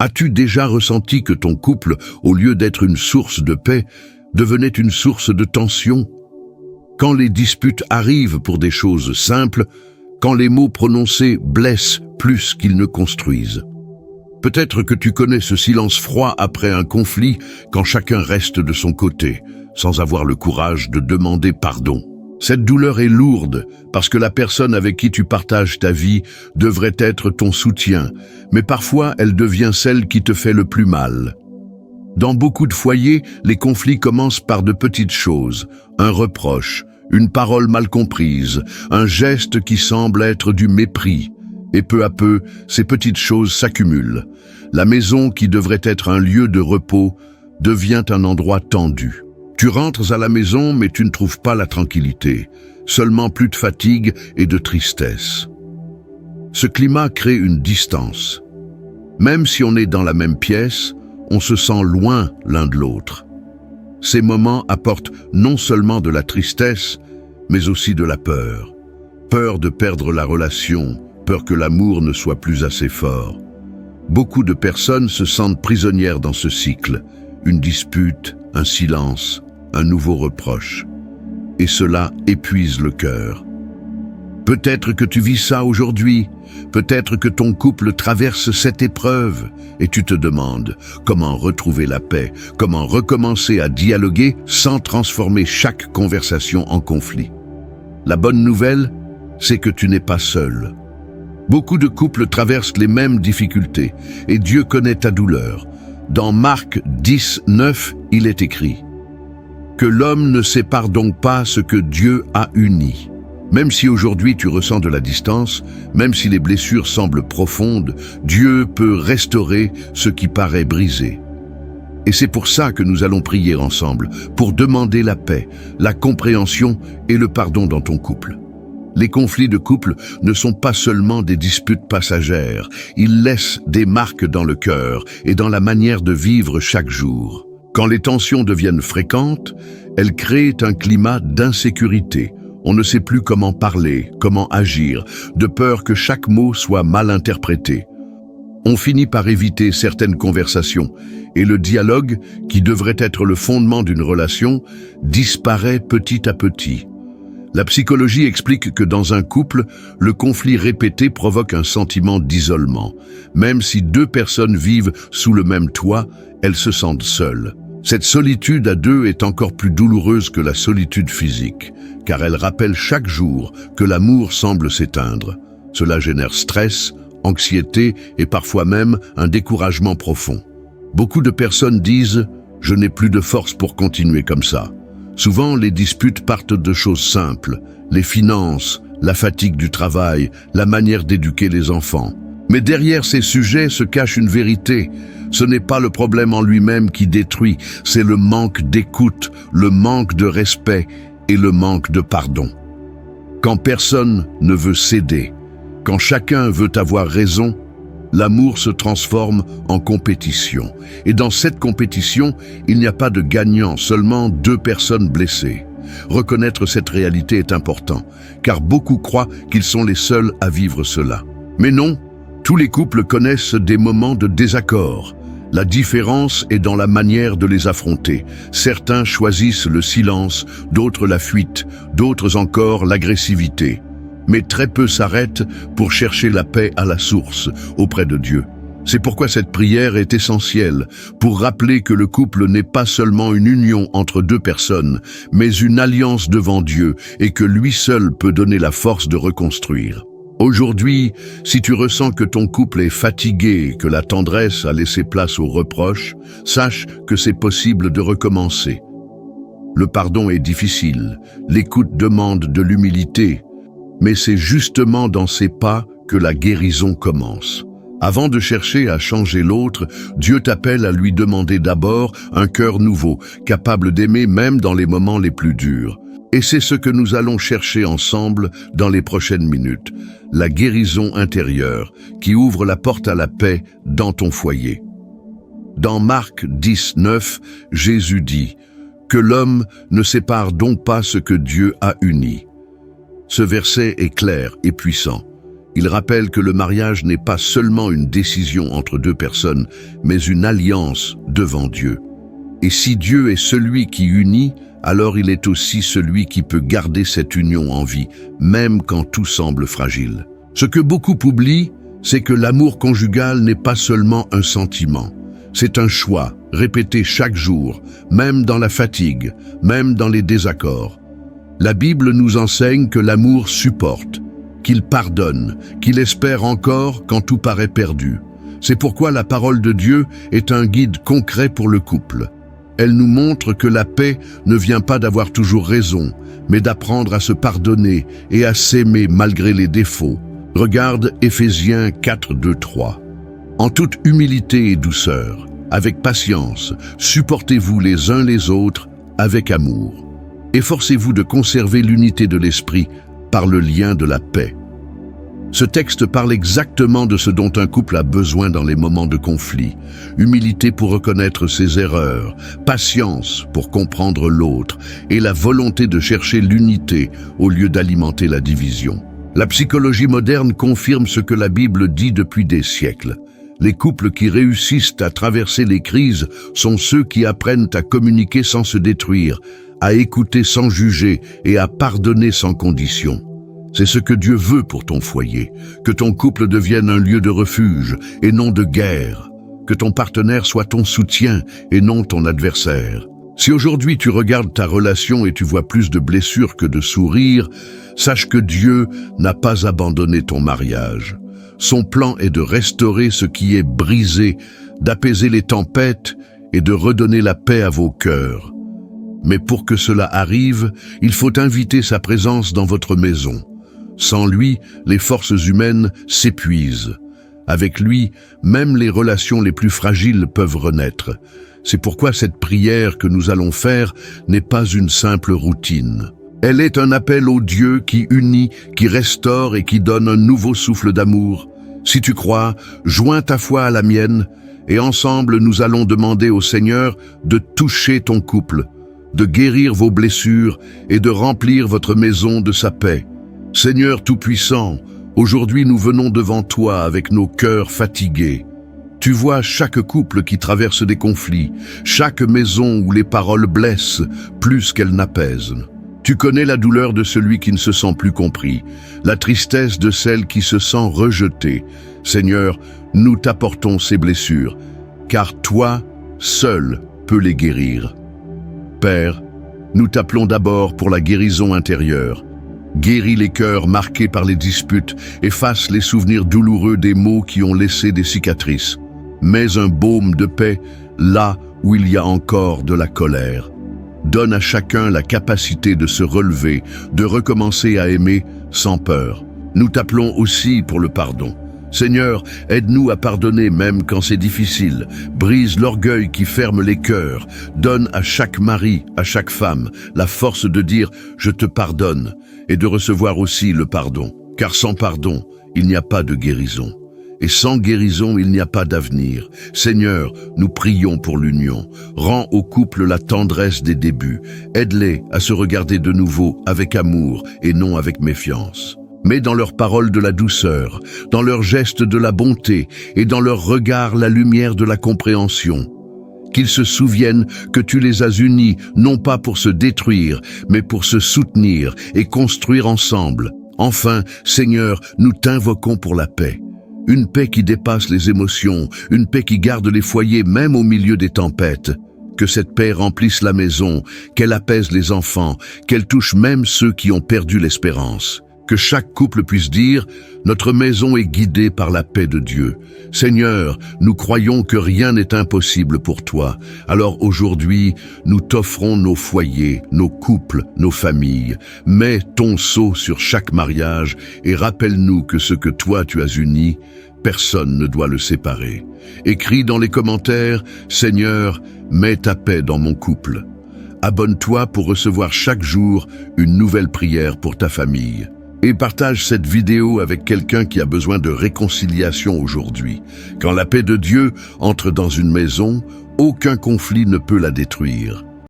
As-tu déjà ressenti que ton couple, au lieu d'être une source de paix, devenait une source de tension? Quand les disputes arrivent pour des choses simples, quand les mots prononcés blessent plus qu'ils ne construisent. Peut-être que tu connais ce silence froid après un conflit, quand chacun reste de son côté, sans avoir le courage de demander pardon. Cette douleur est lourde, parce que la personne avec qui tu partages ta vie devrait être ton soutien, mais parfois elle devient celle qui te fait le plus mal. Dans beaucoup de foyers, les conflits commencent par de petites choses, un reproche, une parole mal comprise, un geste qui semble être du mépris. Et peu à peu, ces petites choses s'accumulent. La maison qui devrait être un lieu de repos devient un endroit tendu. Tu rentres à la maison, mais tu ne trouves pas la tranquillité, seulement plus de fatigue et de tristesse. Ce climat crée une distance. Même si on est dans la même pièce, on se sent loin l'un de l'autre. Ces moments apportent non seulement de la tristesse, mais aussi de la peur. Peur de perdre la relation, peur que l'amour ne soit plus assez fort. Beaucoup de personnes se sentent prisonnières dans ce cycle. Une dispute, un silence, un nouveau reproche. Et cela épuise le cœur. Peut-être que tu vis ça aujourd'hui, peut-être que ton couple traverse cette épreuve et tu te demandes comment retrouver la paix, comment recommencer à dialoguer sans transformer chaque conversation en conflit. La bonne nouvelle, c'est que tu n'es pas seul. Beaucoup de couples traversent les mêmes difficultés et Dieu connaît ta douleur. Dans Marc 10, 9, il est écrit « Que l'homme ne sépare donc pas ce que Dieu a uni ». Même si aujourd'hui tu ressens de la distance, même si les blessures semblent profondes, Dieu peut restaurer ce qui paraît brisé. Et c'est pour ça que nous allons prier ensemble, pour demander la paix, la compréhension et le pardon dans ton couple. Les conflits de couple ne sont pas seulement des disputes passagères, ils laissent des marques dans le cœur et dans la manière de vivre chaque jour. Quand les tensions deviennent fréquentes, elles créent un climat d'insécurité. On ne sait plus comment parler, comment agir, de peur que chaque mot soit mal interprété. On finit par éviter certaines conversations et le dialogue, qui devrait être le fondement d'une relation, disparaît petit à petit. La psychologie explique que dans un couple, le conflit répété provoque un sentiment d'isolement. Même si deux personnes vivent sous le même toit, elles se sentent seules. Cette solitude à deux est encore plus douloureuse que la solitude physique, car elle rappelle chaque jour que l'amour semble s'éteindre. Cela génère stress, anxiété et parfois même un découragement profond. Beaucoup de personnes disent « je n'ai plus de force pour continuer comme ça ». Souvent, les disputes partent de choses simples, les finances, la fatigue du travail, la manière d'éduquer les enfants. Mais derrière ces sujets se cache une vérité. Ce n'est pas le problème en lui-même qui détruit, c'est le manque d'écoute, le manque de respect et le manque de pardon. Quand personne ne veut céder, quand chacun veut avoir raison, l'amour se transforme en compétition. Et dans cette compétition, il n'y a pas de gagnant, seulement deux personnes blessées. Reconnaître cette réalité est important, car beaucoup croient qu'ils sont les seuls à vivre cela. Mais non, tous les couples connaissent des moments de désaccord. La différence est dans la manière de les affronter. Certains choisissent le silence, d'autres la fuite, d'autres encore l'agressivité. Mais très peu s'arrêtent pour chercher la paix à la source, auprès de Dieu. C'est pourquoi cette prière est essentielle, pour rappeler que le couple n'est pas seulement une union entre deux personnes, mais une alliance devant Dieu et que lui seul peut donner la force de reconstruire. Aujourd'hui, si tu ressens que ton couple est fatigué, que la tendresse a laissé place aux reproches, sache que c'est possible de recommencer. Le pardon est difficile, l'écoute demande de l'humilité, mais c'est justement dans ces pas que la guérison commence. Avant de chercher à changer l'autre, Dieu t'appelle à lui demander d'abord un cœur nouveau, capable d'aimer même dans les moments les plus durs. Et c'est ce que nous allons chercher ensemble dans les prochaines minutes, la guérison intérieure qui ouvre la porte à la paix dans ton foyer. Dans Marc 10, 9, Jésus dit « Que l'homme ne sépare donc pas ce que Dieu a uni ». Ce verset est clair et puissant. Il rappelle que le mariage n'est pas seulement une décision entre deux personnes, mais une alliance devant Dieu. Et si Dieu est celui qui unit, alors il est aussi celui qui peut garder cette union en vie, même quand tout semble fragile. Ce que beaucoup oublient, c'est que l'amour conjugal n'est pas seulement un sentiment. C'est un choix, répété chaque jour, même dans la fatigue, même dans les désaccords. La Bible nous enseigne que l'amour supporte, qu'il pardonne, qu'il espère encore quand tout paraît perdu. C'est pourquoi la parole de Dieu est un guide concret pour le couple. Elle nous montre que la paix ne vient pas d'avoir toujours raison, mais d'apprendre à se pardonner et à s'aimer malgré les défauts. Regarde Éphésiens 4, 2, 3. En toute humilité et douceur, avec patience, supportez-vous les uns les autres avec amour. Efforcez-vous de conserver l'unité de l'esprit par le lien de la paix. Ce texte parle exactement de ce dont un couple a besoin dans les moments de conflit. Humilité pour reconnaître ses erreurs, patience pour comprendre l'autre et la volonté de chercher l'unité au lieu d'alimenter la division. La psychologie moderne confirme ce que la Bible dit depuis des siècles. Les couples qui réussissent à traverser les crises sont ceux qui apprennent à communiquer sans se détruire, à écouter sans juger et à pardonner sans condition. C'est ce que Dieu veut pour ton foyer, que ton couple devienne un lieu de refuge et non de guerre, que ton partenaire soit ton soutien et non ton adversaire. Si aujourd'hui tu regardes ta relation et tu vois plus de blessures que de sourires, sache que Dieu n'a pas abandonné ton mariage. Son plan est de restaurer ce qui est brisé, d'apaiser les tempêtes et de redonner la paix à vos cœurs. Mais pour que cela arrive, il faut inviter sa présence dans votre maison. Sans lui, les forces humaines s'épuisent. Avec lui, même les relations les plus fragiles peuvent renaître. C'est pourquoi cette prière que nous allons faire n'est pas une simple routine. Elle est un appel au Dieu qui unit, qui restaure et qui donne un nouveau souffle d'amour. Si tu crois, joins ta foi à la mienne, et ensemble nous allons demander au Seigneur de toucher ton couple, de guérir vos blessures et de remplir votre maison de sa paix. Seigneur Tout-Puissant, aujourd'hui nous venons devant toi avec nos cœurs fatigués. Tu vois chaque couple qui traverse des conflits, chaque maison où les paroles blessent plus qu'elles n'apaisent. Tu connais la douleur de celui qui ne se sent plus compris, la tristesse de celle qui se sent rejetée. Seigneur, nous t'apportons ces blessures, car toi, seul, peux les guérir. Père, nous t'appelons d'abord pour la guérison intérieure. Guéris les cœurs marqués par les disputes, efface les souvenirs douloureux des maux qui ont laissé des cicatrices. Mets un baume de paix là où il y a encore de la colère. Donne à chacun la capacité de se relever, de recommencer à aimer sans peur. Nous t'appelons aussi pour le pardon. Seigneur, aide-nous à pardonner même quand c'est difficile. Brise l'orgueil qui ferme les cœurs. Donne à chaque mari, à chaque femme, la force de dire « je te pardonne » et de recevoir aussi le pardon. Car sans pardon, il n'y a pas de guérison. Et sans guérison, il n'y a pas d'avenir. Seigneur, nous prions pour l'union. Rends au couple la tendresse des débuts. Aide-les à se regarder de nouveau avec amour et non avec méfiance. Mets dans leurs paroles de la douceur, dans leurs gestes de la bonté et dans leurs regards la lumière de la compréhension. Qu'ils se souviennent que tu les as unis, non pas pour se détruire, mais pour se soutenir et construire ensemble. Enfin, Seigneur, nous t'invoquons pour la paix. Une paix qui dépasse les émotions, une paix qui garde les foyers même au milieu des tempêtes. Que cette paix remplisse la maison, qu'elle apaise les enfants, qu'elle touche même ceux qui ont perdu l'espérance. Que chaque couple puisse dire « Notre maison est guidée par la paix de Dieu ». Seigneur, nous croyons que rien n'est impossible pour toi. Alors aujourd'hui, nous t'offrons nos foyers, nos couples, nos familles. Mets ton sceau sur chaque mariage et rappelle-nous que ce que toi tu as uni, personne ne doit le séparer. Écris dans les commentaires « Seigneur, mets ta paix dans mon couple ». Abonne-toi pour recevoir chaque jour une nouvelle prière pour ta famille. Et partage cette vidéo avec quelqu'un qui a besoin de réconciliation aujourd'hui. Quand la paix de Dieu entre dans une maison, aucun conflit ne peut la détruire.